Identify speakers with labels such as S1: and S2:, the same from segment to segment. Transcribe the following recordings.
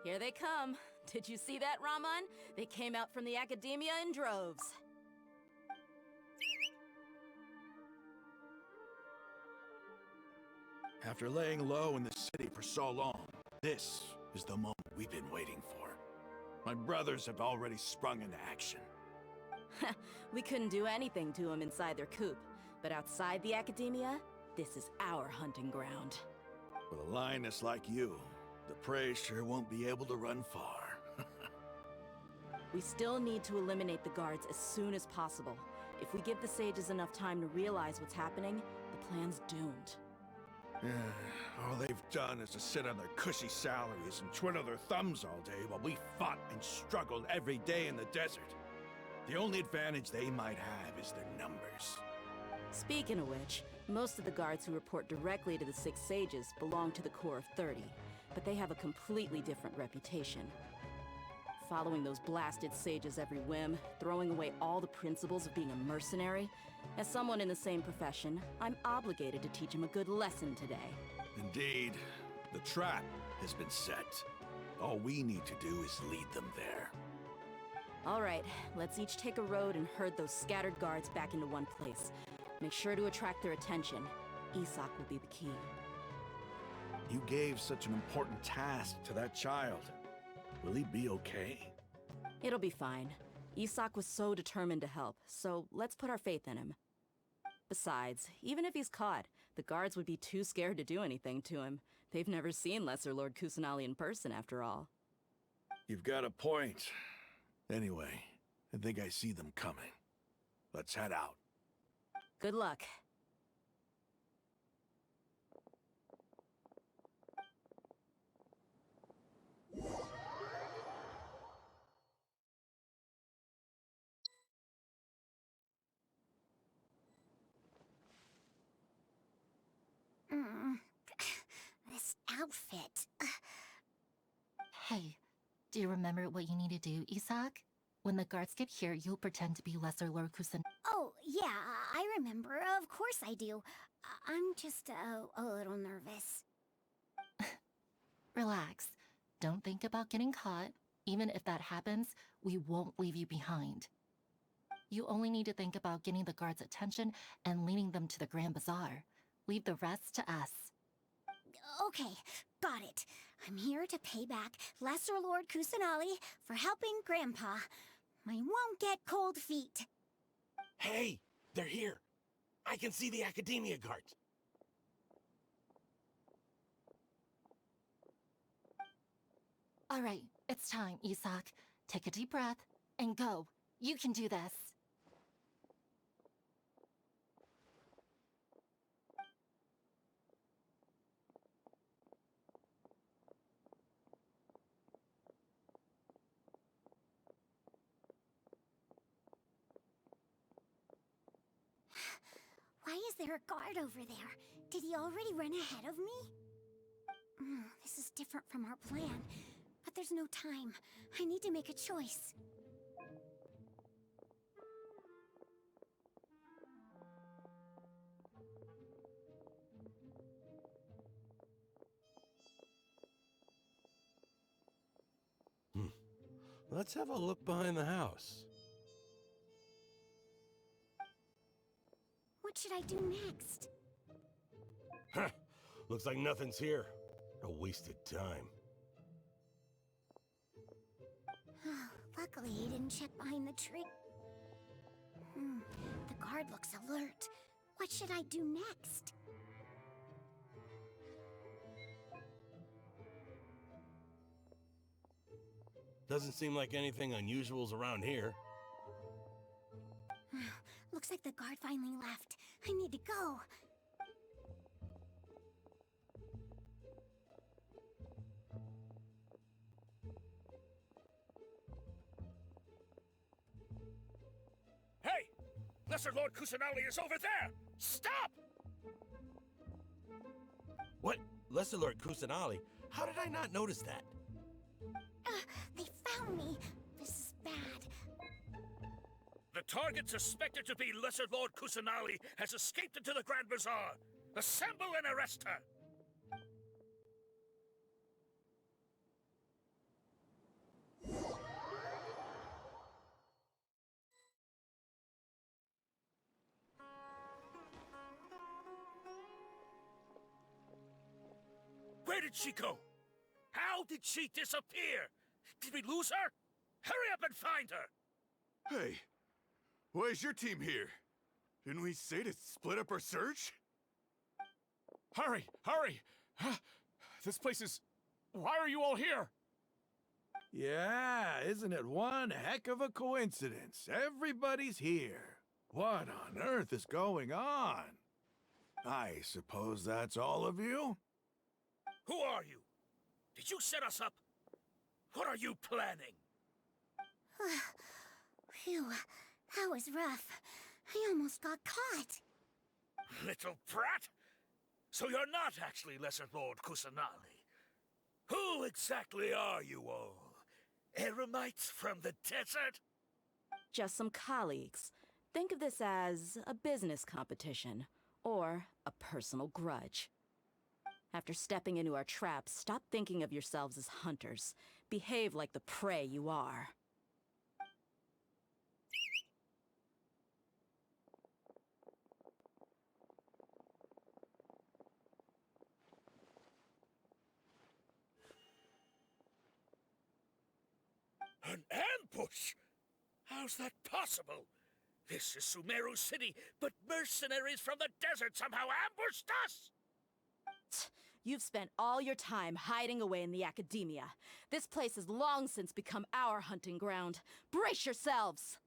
S1: Here they come. Did you see that, Raman? They came out from the academia in droves.
S2: After laying low in the city for so long, this is the moment we've been waiting for. My brothers have already sprung into action.
S1: We couldn't do anything to them inside their coop, but outside the academia, this is our hunting ground.
S2: With a lioness like you, the prey sure won't be able to run far.
S1: We still need to eliminate the guards as soon as possible. If we give the sages enough time to realize what's happening, the plan's doomed.
S2: All they've done is to sit on their cushy salaries and twiddle their thumbs all day while we fought and struggled every day in the desert. The only advantage they might have is their numbers.
S1: Speaking of which, most of the guards who report directly to the Six Sages belong to the Corps of 30, but they have a completely different reputation. Following those blasted sages every whim, throwing away all the principles of being a mercenary. As someone in the same profession, I'm obligated to teach them a good lesson today.
S2: Indeed. The trap has been set. All we need to do is lead them there.
S1: All right, let's each take a road and herd those scattered guards back into one place. Make sure to attract their attention. Isak will be the key.
S2: You gave such an important task to that child. Will he be okay?
S1: It'll be fine. Isak was so determined to help, so let's put our faith in him. Besides, even if he's caught, the guards would be too scared to do anything to him. They've never seen Lesser Lord Kusanali in person, after all.
S2: You've got a point. Anyway, I think I see them coming. Let's head out.
S1: Good luck.
S3: This outfit.
S4: Hey, do you remember what you need to do, Isak? When the guards get here, you'll pretend to be Lesser Lord Kusan.
S3: Oh, yeah, I remember. Of course I do. I'm just a little nervous.
S4: Relax. Don't think about getting caught. Even if that happens, we won't leave you behind. You only need to think about getting the guards' attention and leading them to the Grand Bazaar. Leave the rest to us.
S3: Okay, got it. I'm here to pay back Lesser Lord Kusanali for helping Grandpa. I won't get cold feet.
S5: Hey, they're here. I can see the Academia guards.
S4: All right, it's time, Isak. Take a deep breath and go. You can do this.
S3: Why is there a guard over there? Did he already run ahead of me? This is different from our plan, but there's no time. I need to make a choice.
S5: Let's have a look behind the house.
S3: What should I do next?
S5: Huh. Looks like nothing's here. A wasted time.
S3: Luckily, he didn't check behind the tree. The guard looks alert. What should I do next?
S5: Doesn't seem like anything unusual's around here.
S3: Looks like the guard finally left. I need to go.
S6: Hey! Lesser Lord Kusanali is over there! Stop!
S5: What? Lesser Lord Kusanali? How did I not notice that?
S3: They found me. This is bad.
S6: The target suspected to be Lesser Lord Kusanali has escaped into the Grand Bazaar. Assemble and arrest her! Where did she go? How did she disappear? Did we lose her? Hurry up and find her!
S7: Hey, why is your team here? Didn't we say to split up our search?
S8: Hurry! Hurry! This place is... Why are you all here?
S2: Yeah, isn't it one heck of a coincidence? Everybody's here. What on earth is going on? I suppose that's all of you?
S6: Who are you? Did you set us up? What are you planning?
S3: Phew, that was rough. I almost got caught.
S6: Little brat? So you're not actually Lesser Lord Kusanali. Who exactly are you all? Eremites from the desert?
S1: Just some colleagues. Think of this as a business competition, or a personal grudge. After stepping into our traps, stop thinking of yourselves as hunters. Behave like the prey you are.
S6: An ambush? How's that possible? This is Sumeru City, but mercenaries from the desert somehow ambushed us!
S1: You've spent all your time hiding away in the academia. This place has long since become our hunting ground. Brace yourselves!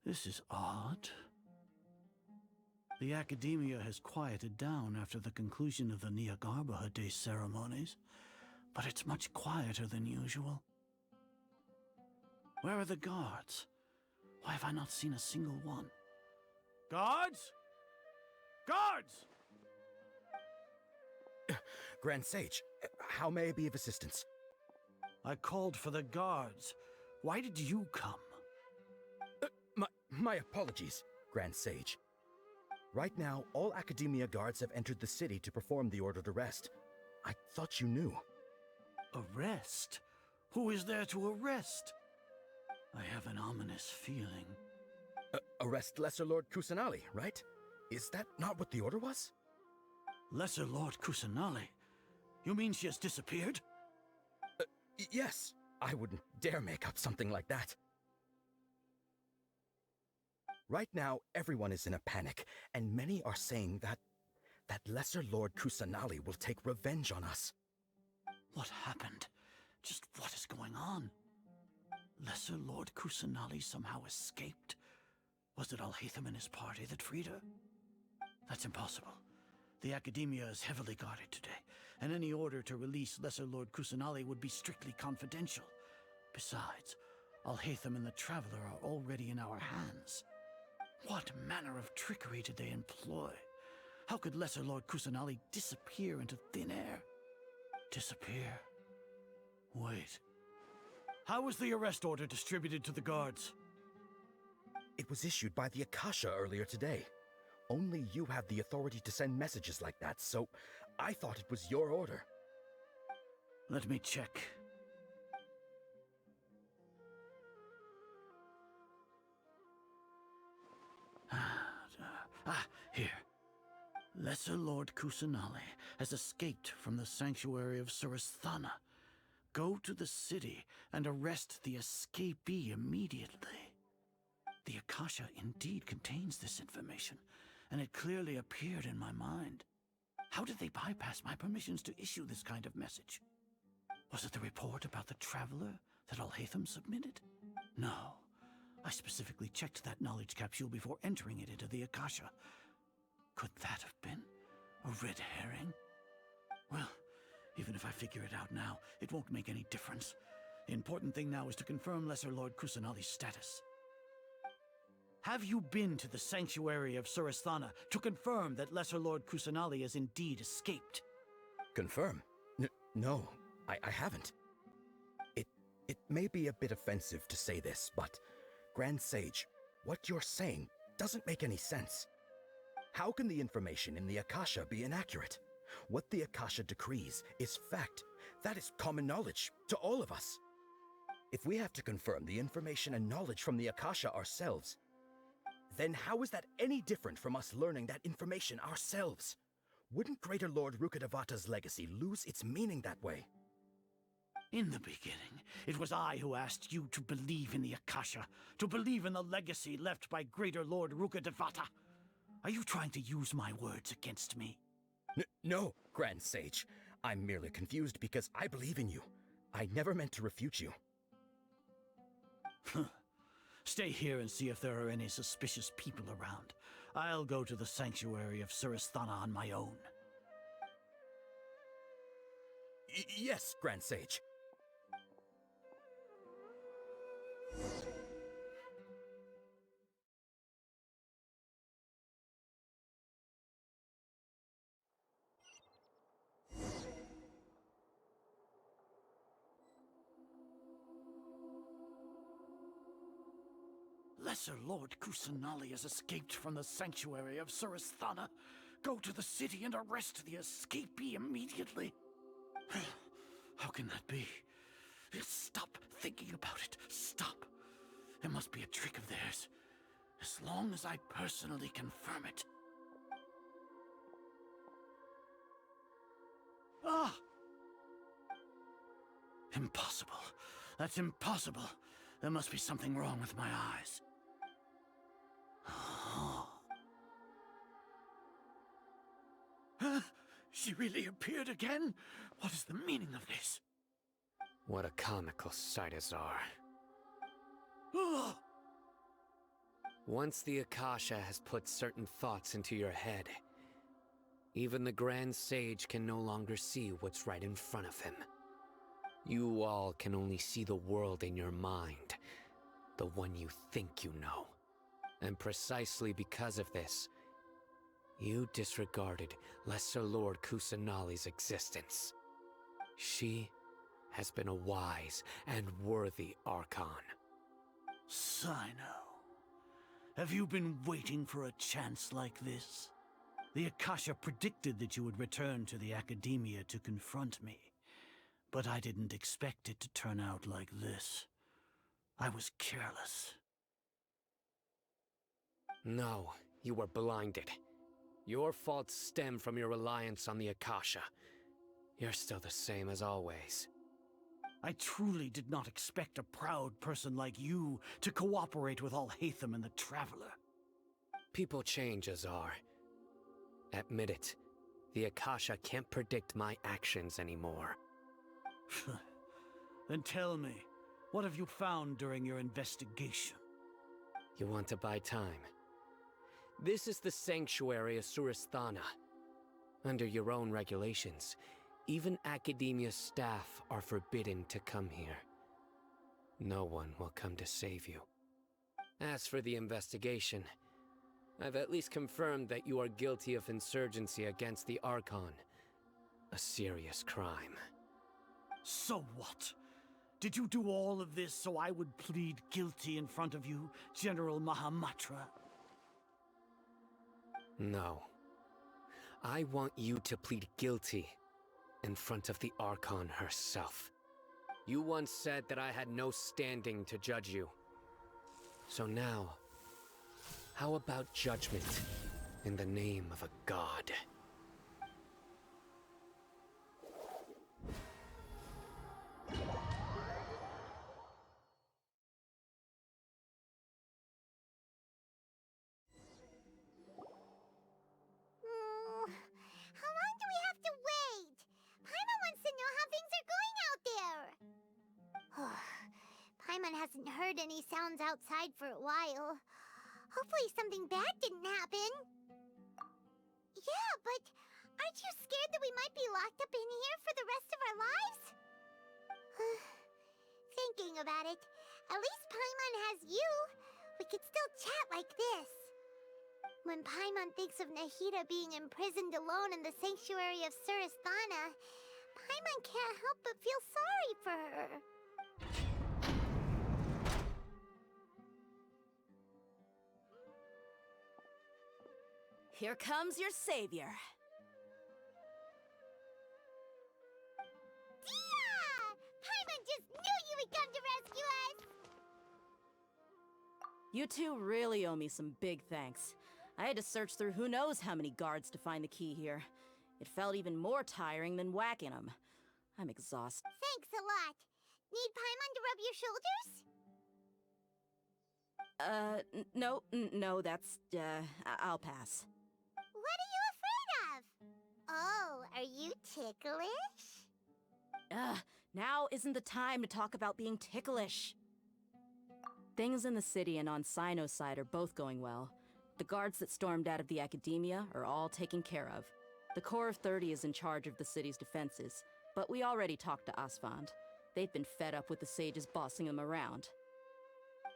S9: This is odd. The academia has quieted down after the conclusion of the Niagarbha Day ceremonies, but it's much quieter than usual. Where are the guards? Why have I not seen a single one? Guards? Guards!
S10: Grand Sage, how may I be of assistance?
S9: I called for the guards. Why did you come?
S10: My apologies, Grand Sage. Right now, all Academia guards have entered the city to perform the ordered arrest. I thought you knew.
S9: Arrest? Who is there to arrest? I have an ominous feeling.
S10: Arrest Lesser Lord Kusanali, right? Is that not what the order was?
S9: Lesser Lord Kusanali? You mean she has disappeared?
S10: Yes. I wouldn't dare make up something like that. Right now, everyone is in a panic, and many are saying that Lesser Lord Kusanali will take revenge on us.
S9: What happened? Just what is going on? Lesser Lord Kusanali somehow escaped? Was it Alhaitham and his party that freed her? That's impossible. The Academia is heavily guarded today, and any order to release Lesser Lord Kusanali would be strictly confidential. Besides, Alhaitham and the Traveler are already in our hands. What manner of trickery did they employ? How could Lesser Lord Kusanali disappear into thin air? Disappear? Wait. How was the arrest order distributed to the guards?
S10: It was issued by the Akasha earlier today. Only you have the authority to send messages like that, so I thought it was your order.
S9: Let me check. Here. Lesser Lord Kusanali has escaped from the sanctuary of Surasthana. Go to the city and arrest the escapee immediately. The Akasha indeed contains this information, and it clearly appeared in my mind. How did they bypass my permissions to issue this kind of message? Was it the report about the Traveler that Alhaitham submitted? No. I specifically checked that knowledge capsule before entering it into the Akasha. Could that have been a red herring? Well, even if I figure it out now, it won't make any difference. The important thing now is to confirm Lesser Lord Kusanali's status. Have you been to the sanctuary of Surasthana to confirm that Lesser Lord Kusanali has indeed escaped?
S10: Confirm? No, I haven't. It may be a bit offensive to say this, but Grand Sage, what you're saying doesn't make any sense. How can the information in the Akasha be inaccurate? What the Akasha decrees is fact. That is common knowledge to all of us. If we have to confirm the information and knowledge from the Akasha ourselves, then how is that any different from us learning that information ourselves? Wouldn't Greater Lord Rukkhadevata's legacy lose its meaning that way?
S9: In the beginning, it was I who asked you to believe in the Akasha, to believe in the legacy left by Greater Lord Rukkhadevata. Are you trying to use my words against me?
S10: No, Grand Sage. I'm merely confused because I believe in you. I never meant to refute you.
S9: Stay here and see if there are any suspicious people around. I'll go to the sanctuary of Surasthana on my own.
S10: Yes, Grand Sage.
S9: Lesser Lord Kusanali has escaped from the sanctuary of Surasthana. Go to the city and arrest the escapee immediately. How can that be? Stop thinking about it. Stop. It must be a trick of theirs. As long as I personally confirm it. Ah! Impossible. That's impossible. There must be something wrong with my eyes. Huh? She really appeared again? What is the meaning of this?
S11: What a comical sight, Azar.
S9: Ah!
S11: Once the Akasha has put certain thoughts into your head, even the Grand Sage can no longer see what's right in front of him. You all can only see the world in your mind, the one you think you know. And precisely because of this, you disregarded Lesser Lord Kusanali's existence. She has been a wise and worthy Archon.
S9: Cyno, have you been waiting for a chance like this? The Akasha predicted that you would return to the Academia to confront me, but I didn't expect it to turn out like this. I was careless.
S11: No, you were blinded. Your faults stem from your reliance on the Akasha. You're still the same as always.
S9: I truly did not expect a proud person like you to cooperate with Alhaitham and the Traveler.
S11: People change, Azar. Admit it. The Akasha can't predict my actions anymore.
S9: Then tell me, what have you found during your investigation?
S11: You want to buy time? This is the sanctuary of Surasthana. Under your own regulations, even Academia staff are forbidden to come here. No one will come to save you. As for the investigation, I've at least confirmed that you are guilty of insurgency against the Archon. A serious crime.
S9: So what? Did you do all of this so I would plead guilty in front of you, General Mahamatra?
S11: No. I want you to plead guilty in front of the Archon herself. You once said that I had no standing to judge you. So now, how about judgment in the name of a god?
S3: How long do we have to wait? Paimon wants to know how things are going out there. Paimon hasn't heard any sounds outside for a while. Hopefully something bad didn't happen. Yeah, but aren't you scared that we might be locked up in here for the rest of our lives? Thinking about it, at least Paimon has you. We could still chat like this. When Paimon thinks of Nahida being imprisoned alone in the sanctuary of Surasthana, Paimon can't help but feel sorry for her.
S1: Here comes your savior.
S3: Dehya! Paimon just knew you would come to rescue us!
S1: You two really owe me some big thanks. I had to search through who knows how many guards to find the key here. It felt even more tiring than whacking them. I'm exhausted.
S3: Thanks a lot. Need Paimon to rub your shoulders?
S1: No, that's, I'll pass.
S3: What are you afraid of? Oh, are you ticklish?
S1: Now isn't the time to talk about being ticklish. Things in the city and on Cyno's side are both going well. The guards that stormed out of the academia are all taken care of. The Corps of 30 is in charge of the city's defenses, but we already talked to Asfand. They've been fed up with the sages bossing them around.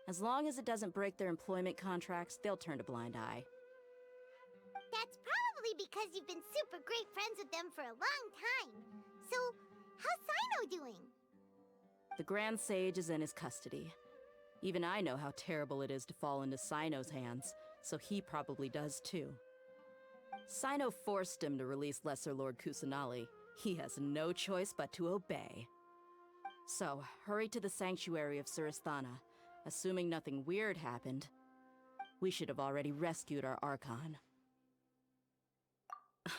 S1: As long as it doesn't break their employment contracts, they'll turn a blind eye.
S3: That's probably because you've been super great friends with them for a long time. So, how's Cyno doing?
S1: The Grand Sage is in his custody. Even I know how terrible it is to fall into Cyno's hands, so he probably does too. Cyno forced him to release Lesser Lord Kusanali. He has no choice but to obey. So, hurry to the sanctuary of Surasthana. Assuming nothing weird happened, we should have already rescued our Archon.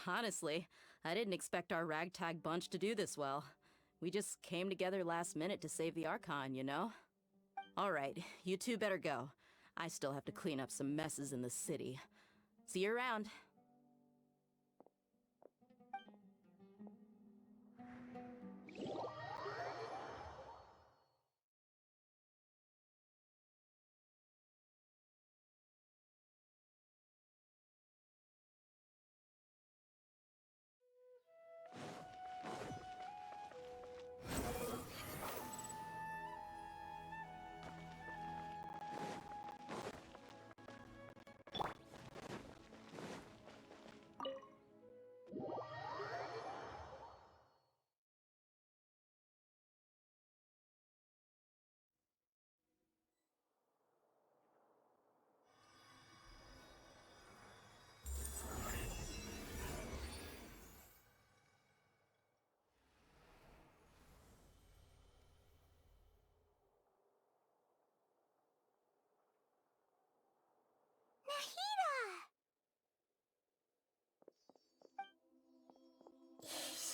S1: Honestly, I didn't expect our ragtag bunch to do this well. We just came together last minute to save the Archon, you know? Alright, you two better go. I still have to clean up some messes in the city. See you around.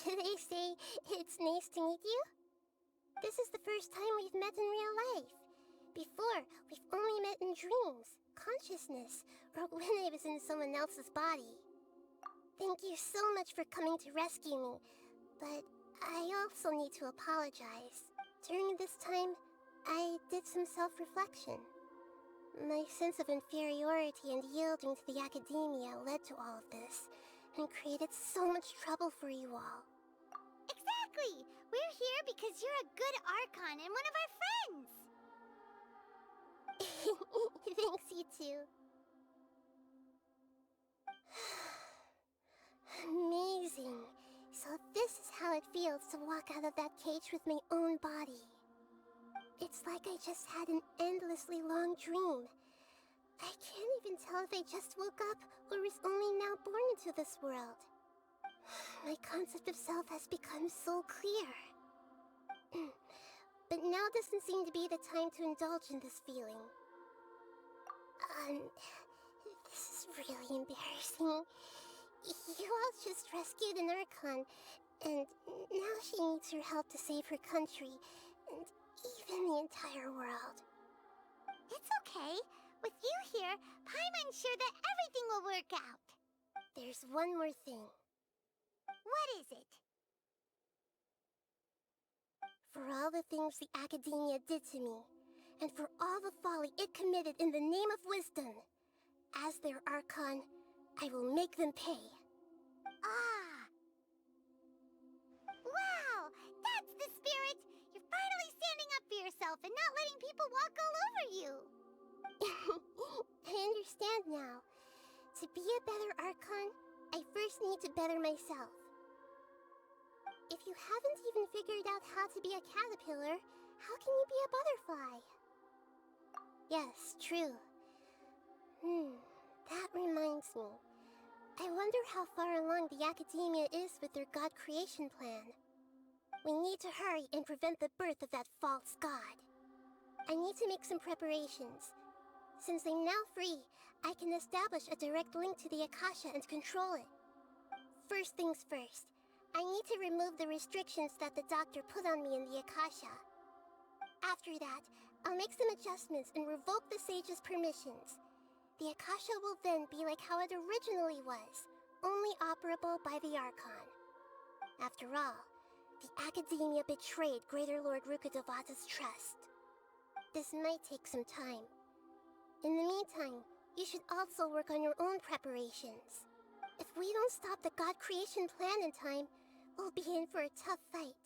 S3: Should I say, it's nice to meet you? This is the first time we've met in real life. Before, we've only met in dreams, consciousness, or when I was in someone else's body. Thank you so much for coming to rescue me, but I also need to apologize. During this time, I did some self-reflection. My sense of inferiority and yielding to the academia led to all of this, and created so much trouble for you all. Exactly! We're here because you're a good Archon and one of our friends! Thanks, you two. Amazing. So this is how it feels to walk out of that cage with my own body. It's like I just had an endlessly long dream. I can't even tell if I just woke up or was only now born into this world. My concept of self has become so clear. But now doesn't seem to be the time to indulge in this feeling. This is really embarrassing. You all just rescued an Archon, and now she needs your help to save her country, and even the entire world. It's okay. With you here, Paimon's sure that everything will work out. There's one more thing. What is it? For all the things the Academia did to me, and for all the folly it committed in the name of wisdom, as their Archon, I will make them pay. Ah! Wow! That's the spirit! You're finally standing up for yourself and not letting people walk all over you! I understand now. To be a better Archon, I first need to better myself. If you haven't even figured out how to be a caterpillar, how can you be a butterfly? Yes, true. That reminds me.
S12: I wonder how far along the Academia is with their god creation plan. We need to hurry and prevent the birth of that false god. I need to make some preparations. Since I'm now free, I can establish a direct link to the Akasha and control it. First things first, I need to remove the restrictions that the doctor put on me in the Akasha. After that, I'll make some adjustments and revoke the sage's permissions. The Akasha will then be like how it originally was, only operable by the Archon. After all, the Academia betrayed Greater Lord Rukkhadevata's trust. This might take some time. In the meantime, you should also work on your own preparations. If we don't stop the god creation plan in time, we'll be in for a tough fight.